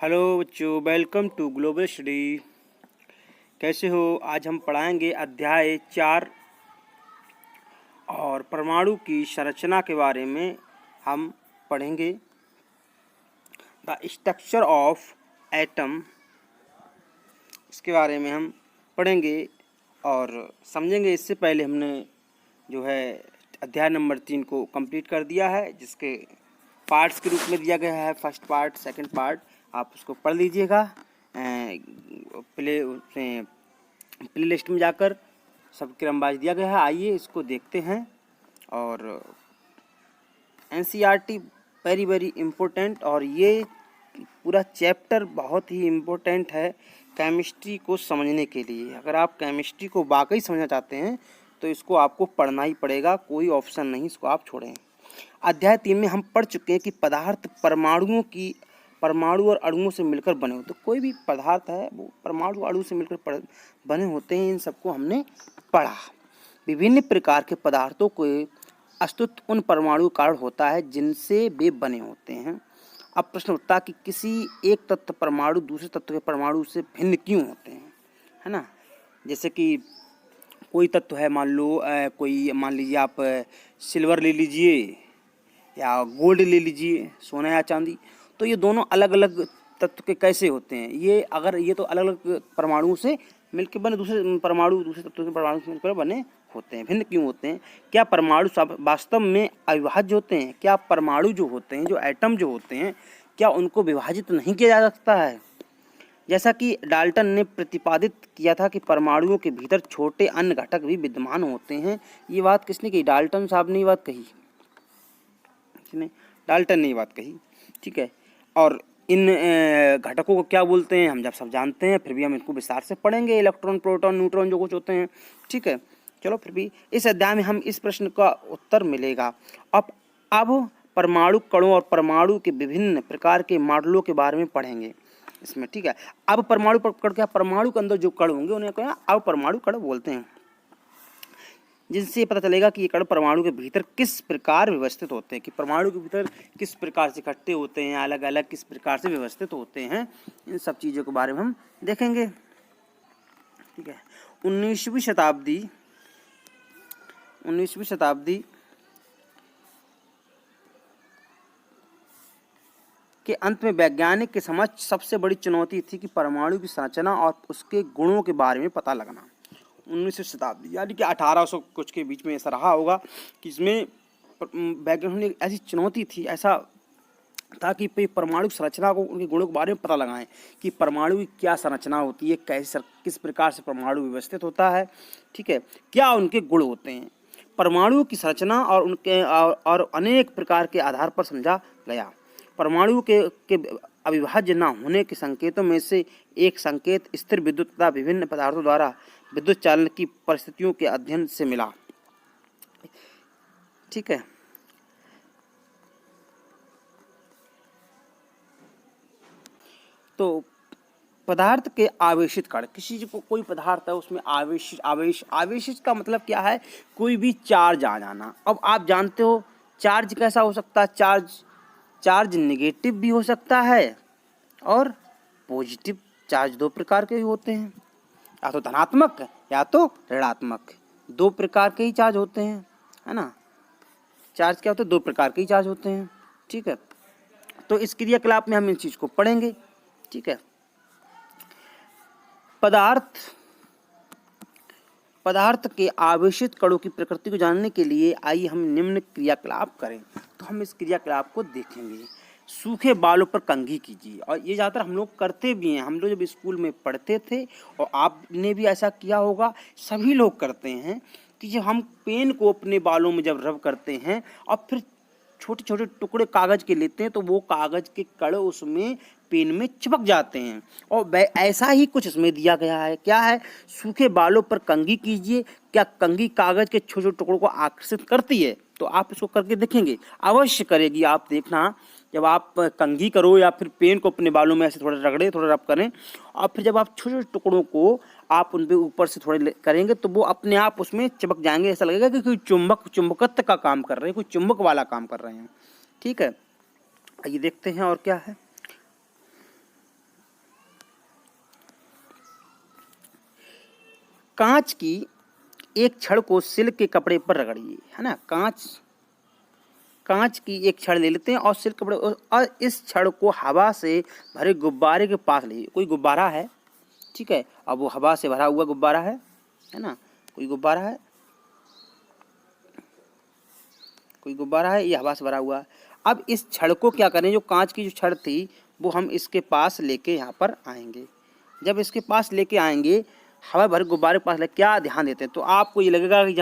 Hello बच्चों, welcome to global study. कैसे हो? आज हम पढ़ाएंगे अध्याय 4 और परमाणु की संरचना के बारे में हम पढ़ेंगे। द स्ट्रक्चर ऑफ एटम, इसके बारे में हम पढ़ेंगे और समझेंगे। इससे पहले हमने जो है अध्याय नंबर 3 को कंप्लीट कर दिया है, जिसके पार्ट्स के रूप में दिया गया है। फर्स्ट पार्ट, सेकंड पार्ट, आप उसको पढ़ लीजिएगा। प्ले लिस्ट में जाकर सब क्रमवार दिया गया है। आइए इसको देखते हैं। और एनसीईआरटी वेरी वेरी इम्पोर्टेंट, और ये पूरा चैप्टर बहुत ही इम्पोर्टेंट है केमिस्ट्री को समझने के लिए। अगर आप केमिस्ट्री को वाकई समझना चाहते हैं तो इसको आपको पढ़ना ही पड़ेगा, कोई ऑप्शन नहीं, इसको आप छोड़ें। अध्याय 3 में हम पढ़ चुके हैं कि पदार्थ परमाणु और अणुओं से मिलकर बने होते। कोई भी पदार्थ है वो परमाणु अणु से मिलकर बने होते हैं। इन सबको हमने पढ़ा। विभिन्न प्रकार के पदार्थों को अस्तित्व उन परमाणु कारण होता है जिनसे वे बने होते हैं। अब प्रश्न उठता है कि किसी एक तत्व परमाणु दूसरे तत्व के परमाणु से भिन्न क्यों होते हैं, है ना। जैसे कि कोई तत्व है, मान लीजिए आप सिल्वर ले लीजिए या गोल्ड ले लीजिए, सोना या चांदी। तो ये दोनों अलग अलग तत्व के कैसे होते हैं? ये तो अलग अलग परमाणुओं से मिलकर बने, दूसरे तत्वों के परमाणु से मिलकर बने होते हैं। भिन्न क्यों होते हैं? क्या परमाणु वास्तव में अविभाज्य होते हैं? क्या परमाणु जो होते हैं, जो एटम जो होते हैं, क्या उनको विभाजित नहीं किया जा सकता है? जैसा कि डाल्टन ने प्रतिपादित किया था कि परमाणुओं के भीतर छोटे अन्य घटक भी विद्यमान होते हैं। ये बात किसने कही? डाल्टन साहब ने ये बात कही। डाल्टन ने ये बात कही, ठीक है। और इन घटकों को क्या बोलते हैं हम सब जानते हैं, फिर भी हम इनको विस्तार से पढ़ेंगे। इलेक्ट्रॉन, प्रोटॉन, न्यूट्रॉन जो कुछ होते हैं, ठीक है। चलो, फिर भी इस अध्याय में हम इस प्रश्न का उत्तर मिलेगा। अब परमाणु कणों और परमाणु के विभिन्न प्रकार के मॉडलों के बारे में पढ़ेंगे इसमें, ठीक है। अब परमाणु के अंदर जो कण होंगे उन्हें क्या अब परमाणु कण बोलते हैं, जिनसे पता चलेगा कि ये कण परमाणु के भीतर किस प्रकार व्यवस्थित होते हैं, कि परमाणु के भीतर किस प्रकार से इकट्ठे होते हैं, अलग अलग किस प्रकार से व्यवस्थित होते हैं। इन सब चीज़ों के बारे में हम देखेंगे, ठीक है। 19वीं शताब्दी के अंत में वैज्ञानिक के समक्ष सबसे बड़ी चुनौती थी कि परमाणु की संरचना और उसके गुणों के बारे में पता लगना। 19वीं शताब्दी यानी कि 1800 कुछ के बीच में ऐसा रहा होगा कि इसमें वैज्ञानिकों ने ऐसी चुनौती थी, ऐसा था कि परमाणु संरचना को, उनके गुणों के बारे में पता लगाएं कि परमाणु की क्या संरचना होती है, किस प्रकार से परमाणु व्यवस्थित होता है, ठीक है, क्या उनके गुण होते हैं। परमाणु की संरचना और उनके और अनेक प्रकार के आधार पर समझा गया। परमाणु के अविभाज्य न होने के संकेतों में से एक संकेत स्थिर विद्युत तथा विभिन्न पदार्थों द्वारा विद्युत चालन की परिस्थितियों के अध्ययन से मिला, ठीक है। तो पदार्थ के आवेशित कण, किसी को कोई पदार्थ है उसमें आवेशित का मतलब क्या है? कोई भी चार्ज आ जाना। अब आप जानते हो चार्ज कैसा हो सकता है? चार्ज नेगेटिव भी हो सकता है और पॉजिटिव। चार्ज दो प्रकार के होते हैं, या तो धनात्मक या तो ऋणात्मक। दो प्रकार के ही चार्ज होते हैं, है ना। चार्ज क्या होते हैं? दो प्रकार के ही चार्ज होते हैं, ठीक है। तो इस क्रियाकलाप में हम इन चीज को पढ़ेंगे, ठीक है। पदार्थ के आवेशित कणों की प्रकृति को जानने के लिए आइए हम निम्न क्रियाकलाप करें। तो हम इस क्रियाकलाप को देखेंगे। सूखे बालों पर कंघी कीजिए, और ये ज़्यादातर हम लोग करते भी हैं। हम लोग जब स्कूल में पढ़ते थे, और आपने भी ऐसा किया होगा, सभी लोग करते हैं कि जब हम पेन को अपने बालों में जब रब करते हैं और फिर छोटे छोटे टुकड़े कागज के लेते हैं, तो वो कागज के कण उसमें पेन में चिपक जाते हैं। और ऐसा ही कुछ इसमें दिया गया है। क्या है? सूखे बालों पर कंघी कीजिए। क्या कंघी कागज के छोटे छोटे टुकड़ों को आकर्षित करती है? तो आप इसको करके देखेंगे, अवश्य करेगी। आप देखना, जब आप कंघी करो या फिर पेन को अपने बालों में ऐसे थोड़ा रगड़े, थोड़ा रब करें, और फिर जब आप छोटे छोटे टुकड़ों को आप उन पे ऊपर से थोड़े करेंगे तो वो अपने आप उसमें चिपक जाएंगे। ऐसा लगेगा कि कोई चुंबकत्व का काम कर रहे हैं, कोई चुंबक वाला काम कर रहे हैं, ठीक है। ये देखते हैं और क्या है। कांच की एक छड़ को सिल्क के कपड़े पर रगड़िए, है ना। कांच की एक छड़ ले लेते हैं और सिल्क कपड़े, और इस छड़ को हवा से भरे गुब्बारे के पास ले। कोई गुब्बारा है, ठीक है, अब वो हवा से भरा हुआ गुब्बारा है ना, कोई गुब्बारा है, ये हवा से भरा हुआ है। अब इस छड़ को क्या करें, जो कांच की जो छड़ थी वो हम इसके पास लेके यहाँ पर आएंगे। जब इसके पास लेके आएंगे, हवा भरे गुब्बारे के पास ले, क्या ध्यान देते हैं, तो आपको ये लगेगा कि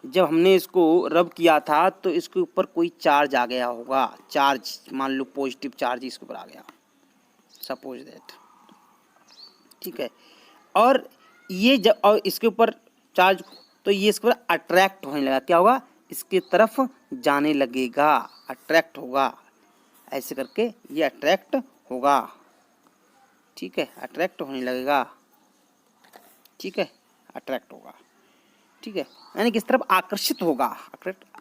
जब हमने इसको रब किया था तो इसके ऊपर कोई चार्ज आ गया होगा। चार्ज, मान लो पॉजिटिव चार्ज इसके ऊपर आ गया, सपोज दैट, ठीक है। और ये जब और इसके ऊपर चार्ज, तो ये इसके ऊपर अट्रैक्ट होने लगा, क्या होगा, इसके तरफ जाने लगेगा, अट्रैक्ट होगा। ऐसे करके ये अट्रैक्ट होगा, ठीक है, अट्रैक्ट होने लगेगा, ठीक है, अट्रैक्ट होगा, ठीक है, यानी किस तरफ आकर्षित होगा,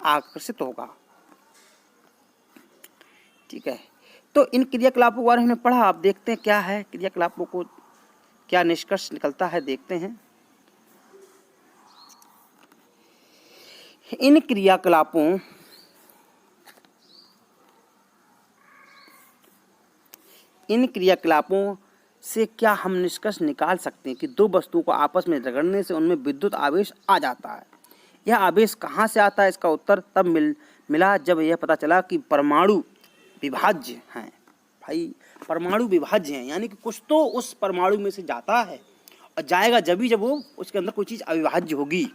आकर्षित होगा, ठीक है। तो इन क्रियाकलापों के बारे में हमने पढ़ा। आप देखते हैं क्या है, क्रियाकलापों को क्या निष्कर्ष निकलता है, देखते हैं। इन क्रियाकलापों से क्या हम निष्कर्ष निकाल सकते हैं कि दो वस्तुओं को आपस में रगड़ने से उनमें विद्युत आवेश आ जाता है। यह आवेश कहाँ से आता है, इसका उत्तर तब मिला जब यह पता चला कि परमाणु विभाज्य हैं। भाई परमाणु विभाज्य हैं, यानी कि कुछ तो उस परमाणु में से जाता है और जाएगा जब वो उसके अंदर कोई चीज़ अविभाज्य होगी,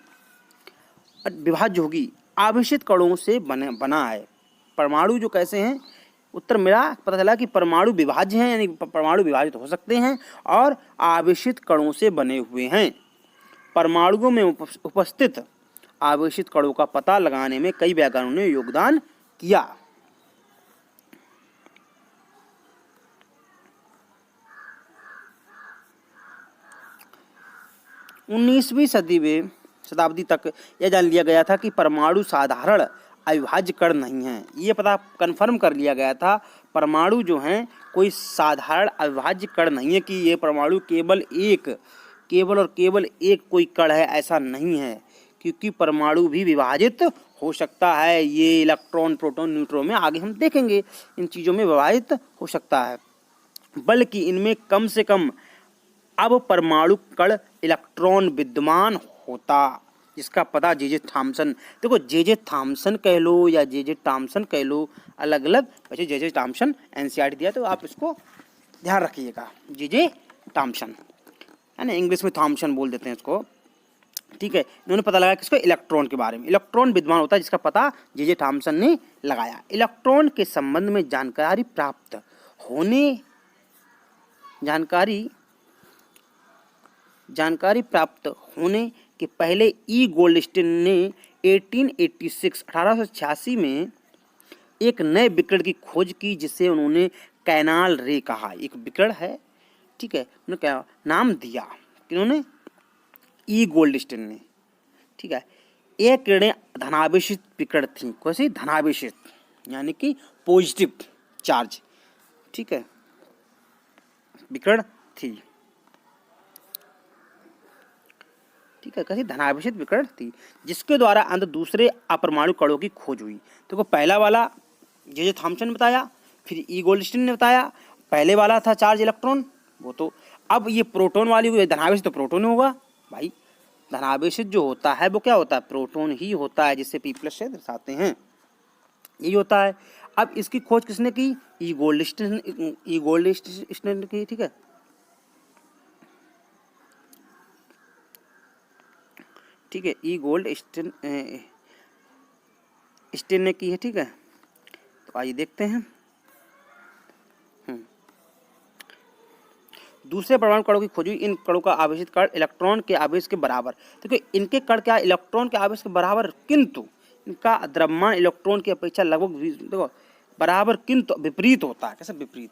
विभाज्य होगी। आवेशित कणों से बना है। परमाणु जो कैसे हैं, उत्तर मिला, पता चला कि परमाणु विभाज्य हैं, यानी परमाणु विभाजित हो सकते हैं और आवेशित कणों से बने हुए हैं। परमाणुओं में उपस्थित आवेशित कणों का पता लगाने में कई वैज्ञानिकों ने योगदान किया। उन्नीसवीं शताब्दी तक यह जान लिया गया था कि परमाणु साधारण अविभाज्य कण नहीं है। ये पता कन्फर्म कर लिया गया था, परमाणु जो हैं कोई साधारण अविभाज्य कण नहीं है, कि ये परमाणु केवल एक कोई कण है, ऐसा नहीं है, क्योंकि परमाणु भी विभाजित हो सकता है। ये इलेक्ट्रॉन, प्रोटॉन, न्यूट्रॉन में आगे हम देखेंगे, इन चीज़ों में विभाजित हो सकता है, बल्कि इनमें कम से कम अब परमाणु कण इलेक्ट्रॉन विद्यमान होता, जिसका पता जे थॉम्सन, देखो जे थॉम्सन कह लो या जे थॉम्सन कह लो, अलग अलग, वैसे जे थॉम्सन एनसीईआरटी दिया, तो आप इसको ध्यान रखिएगा, जे थॉम्सन, है ना, इंग्लिश में थॉम्सन बोल देते हैं इसको, ठीक है। इन्होंने पता लगाया किसको, इलेक्ट्रॉन के बारे में। इलेक्ट्रॉन विद्यमान होता है जिसका पता जे थॉम्सन ने लगाया। इलेक्ट्रॉन के संबंध में जानकारी प्राप्त होने के पहले ई गोल्डस्टीन ने 1886 में एक नए विकिरण की खोज की, जिसे उन्होंने कैनाल रे कहा। एक विकिरण है, ठीक है, उन्होंने क्या नाम दिया, किन्होंने, ई गोल्डस्टीन ने, ठीक है। ये किरणें धनावेशित विकिरण थी, कैसी, धनावेशित, यानी कि पॉजिटिव चार्ज, ठीक है, विकिरण थी, ठीक है, कैसी, धनावेशित विकिरण थी, जिसके द्वारा अंत दूसरे अपरमाणु कणों की खोज हुई। तो पहला वाला जे थॉम्सन ने बताया, फिर ई गोल्डस्टीन ने बताया। पहले वाला था चार्ज इलेक्ट्रॉन, वो तो, अब ये प्रोटॉन वाली धनावेशित, तो प्रोटॉन होगा भाई। धनावेशित जो होता है वो क्या होता है, प्रोटॉन ही होता है, जिससे P+ से दर्शाते हैं, यही होता है। अब इसकी खोज किसने की, ई गोल्डस्टीन ने की, ठीक है, ठीक है, ई गोल्डस्टीन ने की है, ठीक है। तो आइए देखते हैं। दूसरे परमाणु कणों की खोज हुई। इन कणों का आवेशित कण इलेक्ट्रॉन के आवेश के बराबर, देखो इनके कण क्या इलेक्ट्रॉन के आवेश के बराबर, किंतु इनका द्रव्यमान इलेक्ट्रॉन की अपेक्षा लगभग देखो बराबर, किंतु विपरीत होता है। कैसे विपरीत,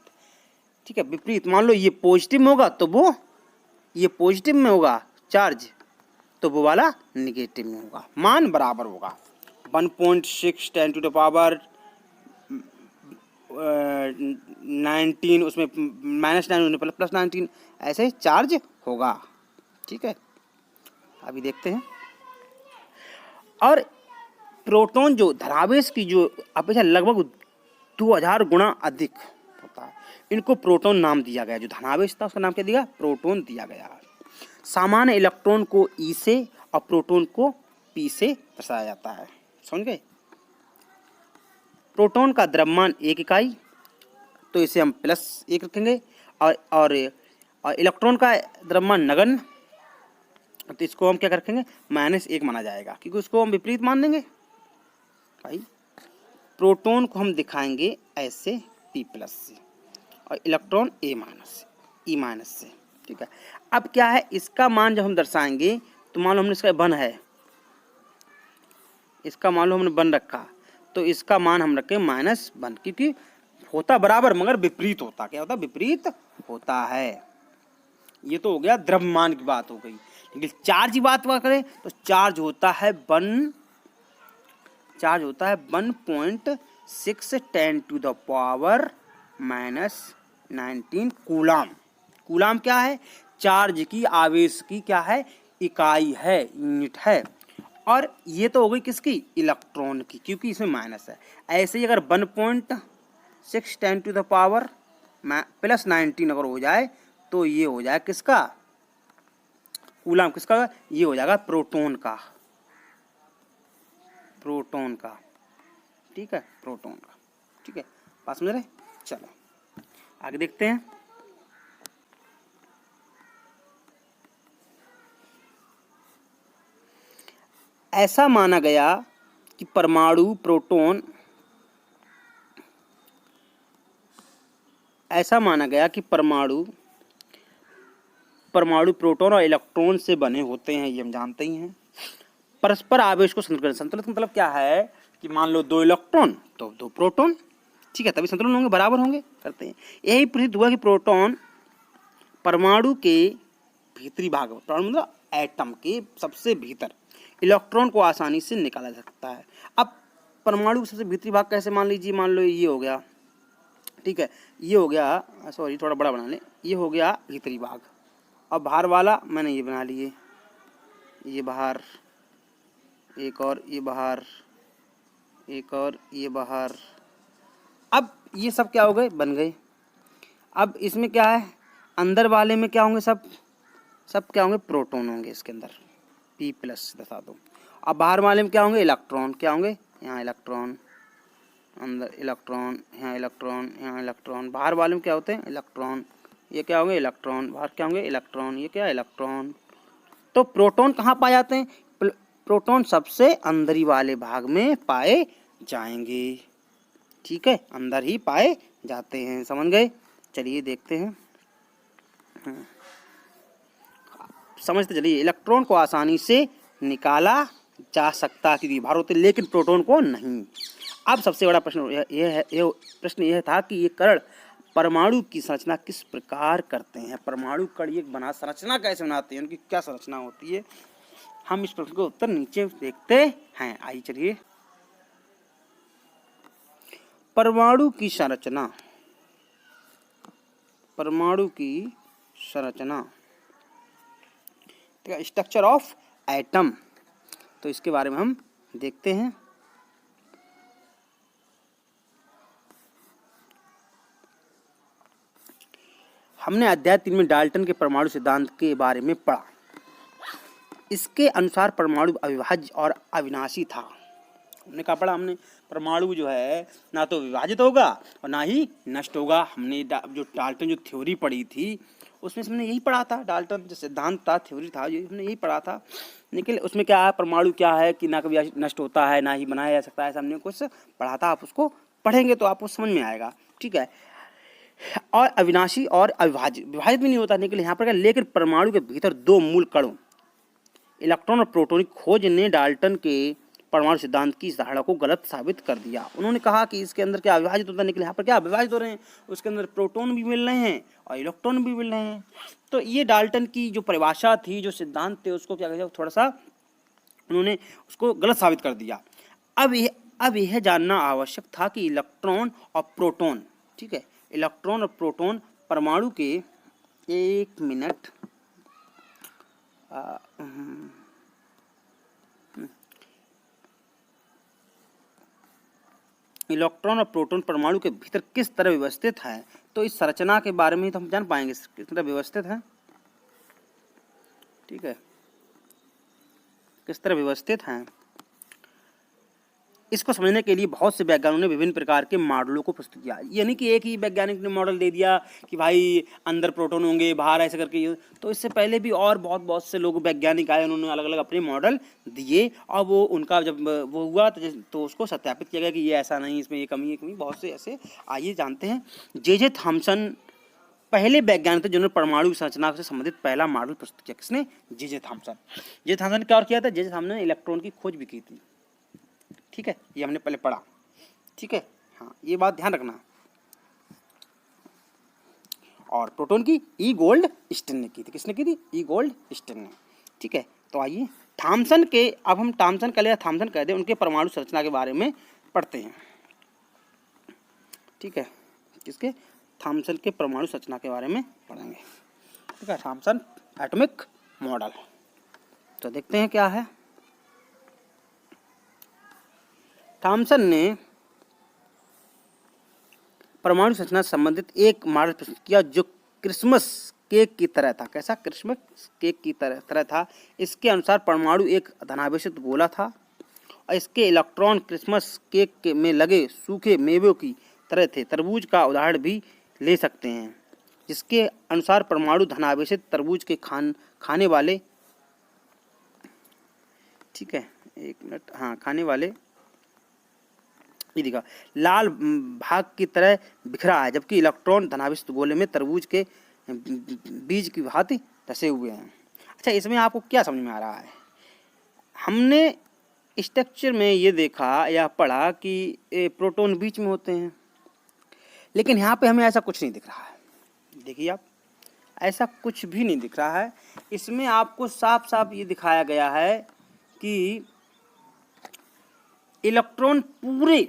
ठीक है, विपरीत। मान लो ये पॉजिटिव में होगा तो वो, ये पॉजिटिव में होगा चार्ज, तो वो वाला निगेटिव में होगा, मान बराबर होगा। 1.6 10 टू द पावर 19, उसमें -9 प्लस 19, ऐसे चार्ज होगा, ठीक है। अभी देखते हैं। और प्रोटॉन जो धनावेश की जो अपेक्षा लगभग 2000 गुना अधिक होता है, इनको प्रोटॉन नाम दिया गया। जो धनावेश था उसका नाम क्या दिया? प्रोटॉन दिया गया। सामान्य इलेक्ट्रॉन को ई से और प्रोटॉन को पी से दर्शाया जाता है। समझ गए? प्रोटॉन का द्रव्यमान 1 इकाई, तो इसे हम +1 रखेंगे। और इलेक्ट्रॉन का द्रव्यमान नगण्य, तो इसको हम क्या रखेंगे? -1 माना जाएगा, क्योंकि उसको हम विपरीत मान देंगे भाई। प्रोटॉन को हम दिखाएंगे ऐसे P+ से और इलेक्ट्रॉन E- से। ठीक है। अब क्या है, इसका मान जब हम दर्शाएंगे तो मान लो हमने इसका 1 है, इसका मान लो हमने 1 रखा, तो इसका मान हम रखें -1, क्योंकि होता बराबर मगर विपरीत होता। क्या होता? विपरीत होता है। ये तो हो गया द्रव्यमान की बात हो गई। लेकिन चार्ज की बात करें तो चार्ज होता है 1.6 × 10⁻⁻19 कूलाम। कूलाम क्या है? चार्ज की, आवेश की क्या है? इकाई है, यूनिट है। और ये तो हो गई किसकी? इलेक्ट्रॉन की, क्योंकि इसमें माइनस है। ऐसे ही अगर 1.6 ×10⁻⁻19 अगर हो जाए तो ये हो जाए किसका? कूलाम किसका? ये हो जाएगा प्रोटॉन का। ठीक है, प्रोटॉन का। ठीक है, बात समझ रहे? चलो आगे देखते हैं। ऐसा माना गया कि परमाणु प्रोटॉन प्रोटॉन और इलेक्ट्रॉन से बने होते हैं, ये हम जानते ही हैं। परस्पर आवेश को संतुलित मतलब क्या है कि मान लो 2 इलेक्ट्रॉन तो 2 प्रोटॉन। ठीक है, तभी संतुलन होंगे, बराबर होंगे, करते हैं। यही प्रसिद्ध हुआ कि प्रोटॉन परमाणु के भीतरी भाग, परमाणु मतलब एटम के सबसे भीतर, इलेक्ट्रॉन को आसानी से निकाला जा सकता है। अब परमाणु का सबसे भीतरी भाग कैसे? मान लीजिए, मान लो ये हो गया, ठीक है, ये हो गया, सॉरी थोड़ा बड़ा बना लें, ये हो गया भीतरी भाग। अब बाहर वाला मैंने ये बना लिए, ये बाहर, एक और ये बाहर, एक और ये बाहर। अब ये सब क्या हो गए? बन गए। अब इसमें क्या है? अंदर वाले में क्या होंगे? सब क्या होंगे? प्रोटॉन होंगे इसके अंदर, P+ बता दो। अब बाहर वाले में क्या होंगे? इलेक्ट्रॉन। क्या होंगे? यहाँ इलेक्ट्रॉन, अंदर इलेक्ट्रॉन, यहाँ इलेक्ट्रॉन, यहाँ इलेक्ट्रॉन। बाहर वाले में क्या होते हैं? इलेक्ट्रॉन। ये क्या होंगे? इलेक्ट्रॉन। बाहर क्या होंगे? इलेक्ट्रॉन। ये क्या है? इलेक्ट्रॉन। तो प्रोटॉन कहाँ पाए जाते हैं? प्रोटॉन सबसे अंदरी वाले भाग में पाए जाएंगे। ठीक है, अंदर ही पाए जाते हैं। समझ गए? चलिए देखते हैं, समझते चलिए। इलेक्ट्रॉन को आसानी से निकाला जा सकता क्योंकि भार होते, लेकिन प्रोटॉन को नहीं। अब सबसे बड़ा प्रश्न यह था कि ये कण परमाणु की संरचना किस प्रकार करते हैं। परमाणु कण ये संरचना कैसे बनाते हैं, उनकी क्या संरचना होती है। हम इस प्रश्न को उत्तर नीचे देखते हैं। आइए चलिए। परमाणु की संरचना, स्ट्रक्चर ऑफ एटम, तो इसके बारे में हम देखते हैं। हमने अध्याय 3 में डाल्टन के परमाणु सिद्धांत के बारे में पढ़ा। इसके अनुसार परमाणु अविभाज्य और अविनाशी था। हमने कहा पढ़ा हमने, परमाणु जो है ना तो विभाजित होगा और ना ही नष्ट होगा। हमने जो डाल्टन जो थ्योरी पढ़ी थी उसमें हमने यही पढ़ा था। डाल्टन जो सिद्धांत था, थ्योरी था, ये हमने यही पढ़ा था। लेकिन उसमें क्या है, परमाणु क्या है कि ना कभी नष्ट होता है ना ही बनाया जा सकता है, ऐसा हमने कुछ पढ़ा था। आप उसको पढ़ेंगे तो आपको समझ में आएगा। ठीक है। और अविनाशी और अविभाज्य, विभाजित भी नहीं होता। यहाँ पर क्या, लेकिन परमाणु के भीतर 2 मूल कणों इलेक्ट्रॉन और प्रोटॉन की खोज ने डाल्टन के परमाणु सिद्धांत की इस धारणा को गलत साबित कर दिया। उन्होंने कहा कि इसके अंदर क्या अविभाजित होता है, लेकिन यहाँ पर क्या विभाजित हो रहे हैं, उसके अंदर प्रोटॉन भी मिल रहे हैं और इलेक्ट्रॉन भी मिल रहे हैं। तो ये डाल्टन की जो परिभाषा थी, जो सिद्धांत थे, उसको क्या कहते हैं, थोड़ा सा उन्होंने उसको गलत साबित कर दिया। अब यह जानना आवश्यक था कि इलेक्ट्रॉन और प्रोटॉन, ठीक है, इलेक्ट्रॉन और प्रोटॉन परमाणु के, एक मिनट, इलेक्ट्रॉन और प्रोटॉन परमाणु के भीतर किस तरह व्यवस्थित है, तो इस संरचना के बारे में ही तो हम जान पाएंगे किस तरह व्यवस्थित है। ठीक है, किस तरह व्यवस्थित हैं। इसको समझने के लिए बहुत से वैज्ञानिकों ने विभिन्न प्रकार के मॉडलों को प्रस्तुत किया। ये नहीं कि एक ही वैज्ञानिक ने मॉडल दे दिया कि भाई अंदर प्रोटॉन होंगे बाहर ऐसे करके, तो इससे पहले भी और बहुत से लोग वैज्ञानिक आए, उन्होंने अलग अलग अपने मॉडल दिए और वो उनका जब वो हुआ तो उसको सत्यापित किया गया कि ये ऐसा नहीं, इसमें ये कमी, बहुत से ऐसे। आइए जानते हैं। जे थॉमसन पहले वैज्ञानिक थे जिन्होंने परमाणु संरचना से संबंधित पहला मॉडल प्रस्तुत किया। किसने? J Thomson. जे थॉमसन ने क्या और किया था? जे थॉमसन ने इलेक्ट्रॉन की खोज भी की थी। ठीक है, ये हमने पहले पढ़ा। ठीक है, हाँ, ये बात ध्यान रखना। और प्रोटॉन की ई गोल्ड स्टेन ने की थी। किसने की थी? ई गोल्ड स्टेन ने। ठीक है, तो आइए थॉमसन के, अब हम थॉमसन कह लें, थॉमसन कह दें, उनके परमाणु संरचना के बारे में पढ़ते हैं। ठीक है, किसके? थॉमसन के परमाणु संरचना के बारे में पढ़ेंगे। ठीक है, थॉमसन एटॉमिक मॉडल। तो देखते हैं क्या है। थॉमसन ने परमाणु संरचना से संबंधित एक मॉडल प्रस्तुत किया जो क्रिसमस केक की तरह था। कैसा? क्रिसमस केक की तरह था। इसके अनुसार परमाणु एक धनावेशित गोला था और इसके इलेक्ट्रॉन क्रिसमस केक में लगे सूखे मेवों की तरह थे। तरबूज का उदाहरण भी ले सकते हैं, जिसके अनुसार परमाणु धनावेशित तरबूज के खाने वाले, ठीक है, एक मिनट, हाँ, खाने वाले, ये दिखा, लाल भाग की तरह बिखरा है, जबकि इलेक्ट्रॉन धनावेशित गोले में तरबूज के बीज की भांति धसे हुए हैं। अच्छा, इसमें आपको क्या समझ में आ रहा है? हमने स्ट्रक्चर में ये देखा या पढ़ा कि प्रोटॉन बीच में होते हैं, लेकिन यहाँ पे हमें ऐसा कुछ नहीं दिख रहा है। देखिए आप, ऐसा कुछ भी नहीं दिख रहा है। इसमें आपको साफ साफ ये दिखाया गया है कि इलेक्ट्रॉन पूरे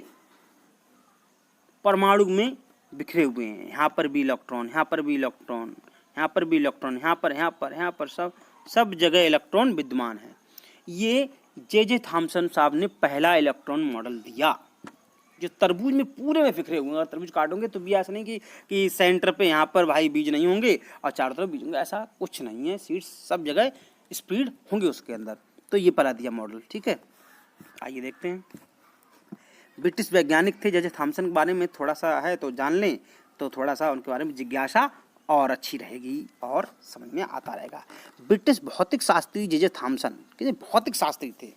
परमाणु में बिखरे हुए हैं। यहाँ पर भी इलेक्ट्रॉन, यहाँ पर भी इलेक्ट्रॉन, यहाँ पर भी इलेक्ट्रॉन, यहाँ पर सब जगह इलेक्ट्रॉन विद्यमान है। ये जे थॉमसन साहब ने पहला इलेक्ट्रॉन मॉडल दिया, जो तरबूज में पूरे में बिखरे हुए हैं। और तरबूज काटोगे तो भी ऐसा नहीं कि सेंटर पे यहाँ पर भाई बीज नहीं होंगे और चारों तरफ बीज होंगे, ऐसा कुछ नहीं है। सीड्स सब जगह स्प्रेड होंगे उसके अंदर। तो ये पढ़ा दिया मॉडल। ठीक है, आइए देखते हैं। ब्रिटिश वैज्ञानिक थे जे थॉमसन के बारे में थोड़ा सा है तो जान लें, तो थोड़ा सा उनके बारे में जिज्ञासा और अच्छी रहेगी और समझ में आता रहेगा। ब्रिटिश भौतिक शास्त्री जे थॉमसन भौतिक शास्त्री थे।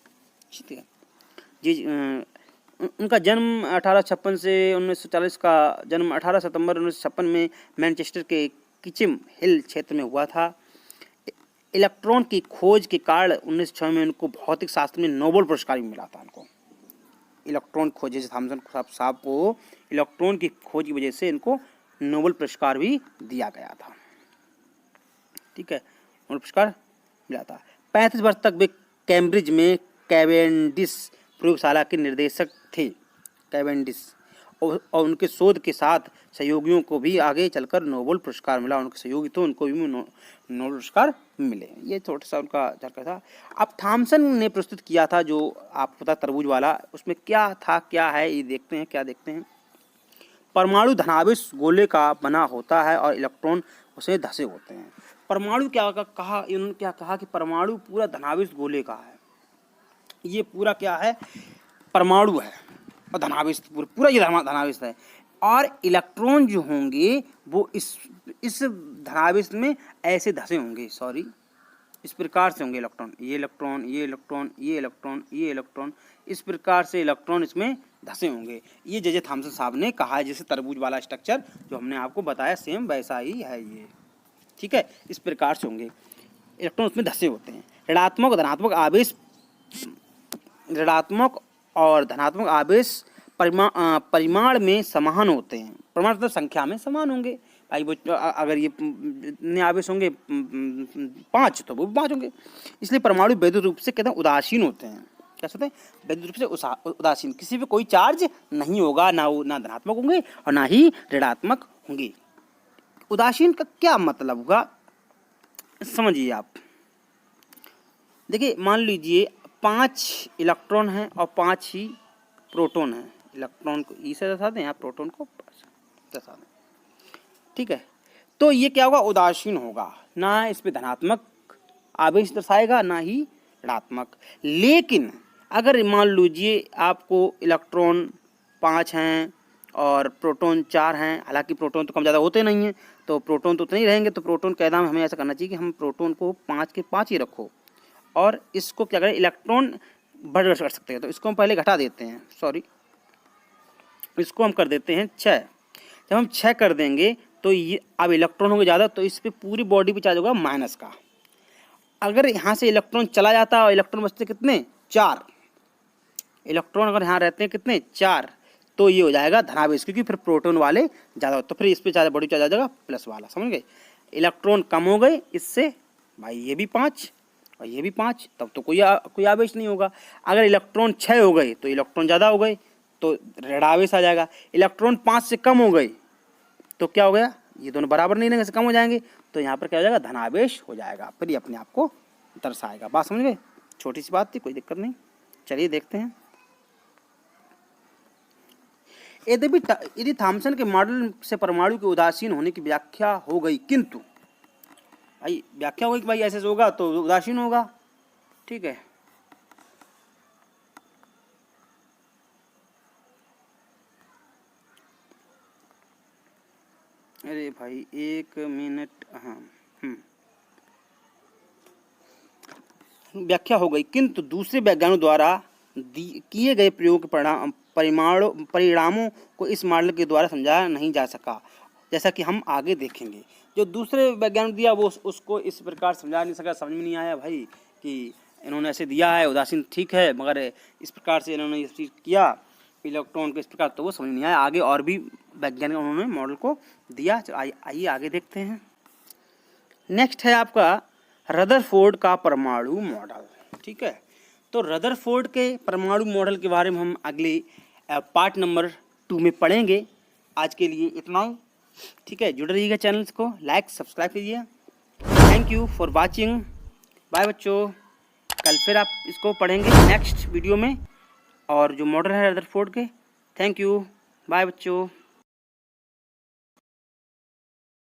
ठीक है, उनका जन्म 1856 से 1940 का जन्म 18 सितंबर 1956 में मैनचेस्टर के किचम हिल क्षेत्र में हुआ था। इलेक्ट्रॉन की खोज के कारण 1906 में उनको भौतिक शास्त्र में नोबेल पुरस्कार भी मिला था। उनको इलेक्ट्रॉन खोजे थॉमसन साहब को इलेक्ट्रॉन की खोज की वजह से इनको नोबेल पुरस्कार भी दिया गया था। ठीक है, नोबेल पुरस्कार मिला था। 35 वर्ष तक वे कैम्ब्रिज में कैवेंडिश प्रयोगशाला के निर्देशक थे। कैवेंडिश और उनके शोध के साथ सहयोगियों को भी आगे चलकर नोबेल पुरस्कार मिला। उनके सहयोगी तो उनको भी नोबेल पुरस्कार मिले। ये छोटा सा उनका चर्चा था। अब थॉमसन ने प्रस्तुत किया था जो आपको पता तरबूज वाला, उसमें क्या था क्या है ये देखते हैं। क्या देखते हैं? परमाणु धनावेश गोले का बना होता है और इलेक्ट्रॉन उसे धसे होते हैं। परमाणु क्या कहा? इन्होंने क्या कहा कि परमाणु पूरा धनावेश गोले का है। ये पूरा क्या है? परमाणु है और धनावेश पूरा ये धनावेश है। और इलेक्ट्रॉन जो होंगे वो इस धनावेश में ऐसे धसे होंगे, इस प्रकार से होंगे इलेक्ट्रॉन, ये इलेक्ट्रॉन, ये इलेक्ट्रॉन, ये इलेक्ट्रॉन, ये इलेक्ट्रॉन, इस प्रकार से इलेक्ट्रॉन इसमें धसे होंगे। ये जे थॉमसन साहब ने कहा है। जैसे तरबूज वाला स्ट्रक्चर जो हमने आपको बताया सेम वैसा ही है ये। ठीक है, इस प्रकार से होंगे इलेक्ट्रॉन, उसमें धसे होते हैं। ऋणात्मक और धनात्मक आवेश परिमाण में समान होते हैं। परिमाण मतलब संख्या में समान होंगे। भाई वो अगर ये इतने आवेश होंगे 5 तो वो भी 5 होंगे। इसलिए परमाणु वैद्युत रूप से कहते हैं उदासीन होते हैं। क्या होते हैं? वैद्युत रूप से उदासीन। किसी पे कोई चार्ज नहीं होगा, ना धनात्मक होंगे और ना ही ऋणात्मक होंगे। उदासीन का क्या मतलब होगा समझिए आप। देखिए, मान लीजिए 5 इलेक्ट्रॉन हैं और 5 ही प्रोटॉन हैं। इलेक्ट्रॉन को ई से दर्शा दें, यहाँ प्रोटॉन को दर्शा दें। ठीक है, तो ये क्या होगा, उदासीन होगा, ना इस पे धनात्मक आवेश दर्शाएगा ना ही ऋणात्मक। लेकिन अगर मान लीजिए आपको इलेक्ट्रॉन 5 हैं और प्रोटॉन 4 हैं, हालांकि प्रोटॉन तो कम ज़्यादा होते नहीं हैं, तो प्रोटॉन तो उतने ही रहेंगे, तो प्रोटॉन का दाम हमें ऐसा करना चाहिए कि हम प्रोटॉन को 5 के 5 ही रखो और इसको क्या करें, इलेक्ट्रॉन बढ़ कर सकते हैं, तो इसको हम पहले घटा देते हैं, सॉरी इसको हम कर देते हैं 6। जब हम 6 कर देंगे तो ये अब इलेक्ट्रॉन होंगे ज़्यादा, तो इस पर पूरी बॉडी पे चार्ज होगा माइनस का। अगर यहाँ से इलेक्ट्रॉन चला जाता और इलेक्ट्रॉन बचते कितने, 4 इलेक्ट्रॉन अगर यहाँ रहते हैं कितने, 4, तो ये हो जाएगा धनावेश, क्योंकि फिर प्रोटॉन वाले ज़्यादा, तो फिर इस पर चार्ज बॉडी चार्ज आ जाएगा प्लस वाला, समझ गए। इलेक्ट्रॉन कम हो गए इससे, भाई ये भी 5 और ये भी 5, तब तो कोई आवेश नहीं होगा। अगर इलेक्ट्रॉन 6 हो गए तो इलेक्ट्रॉन ज़्यादा हो गए तो ऋणावेश आ जाएगा। इलेक्ट्रॉन 5 से कम हो गए तो क्या हो गया, ये दोनों बराबर नहीं रहेंगे, कम हो जाएंगे, तो यहाँ पर क्या हो जाएगा, धनावेश हो जाएगा, फिर ये अपने आप को दर्शाएगा। बात समझ गए, छोटी सी बात थी, कोई दिक्कत नहीं। चलिए देखते हैं, यदि थॉमसन के मॉडल से परमाणु के उदासीन होने की व्याख्या हो गई, किंतु भाई व्याख्या हो गई कि भाई ऐसे होगा तो उदासीन होगा, ठीक है। अरे भाई 1 मिनट, हाँ व्याख्या हो गई, किंतु दूसरे वैज्ञानिकों द्वारा किए गए प्रयोग के परिणामों को इस मॉडल के द्वारा समझाया नहीं जा सका, जैसा कि हम आगे देखेंगे। जो दूसरे वैज्ञानिक दिया वो उसको इस प्रकार समझा नहीं सका, समझ में नहीं आया भाई कि इन्होंने ऐसे दिया है, उदासीन ठीक है, मगर इस प्रकार से इन्होंने इस चीज़ किया इलेक्ट्रॉन को इस प्रकार, तो वो समझ नहीं आया। आगे और भी वैज्ञानिक उन्होंने मॉडल को दिया, आइए आगे देखते हैं। नेक्स्ट है आपका रदरफोर्ड का परमाणु मॉडल, ठीक है। तो रदरफोर्ड के परमाणु मॉडल के बारे में हम अगले पार्ट नंबर 2 में पढ़ेंगे। आज के लिए इतना ही, ठीक है। जुड़े रहिएगा, चैनल को लाइक सब्सक्राइब कीजिए। Thank you for watching, bye बच्चों। कल फिर आप इसको पढ़ेंगे नेक्स्ट वीडियो में, और जो मॉडल है रदरफोर्ड के। थैंक यू, बाय बच्चों।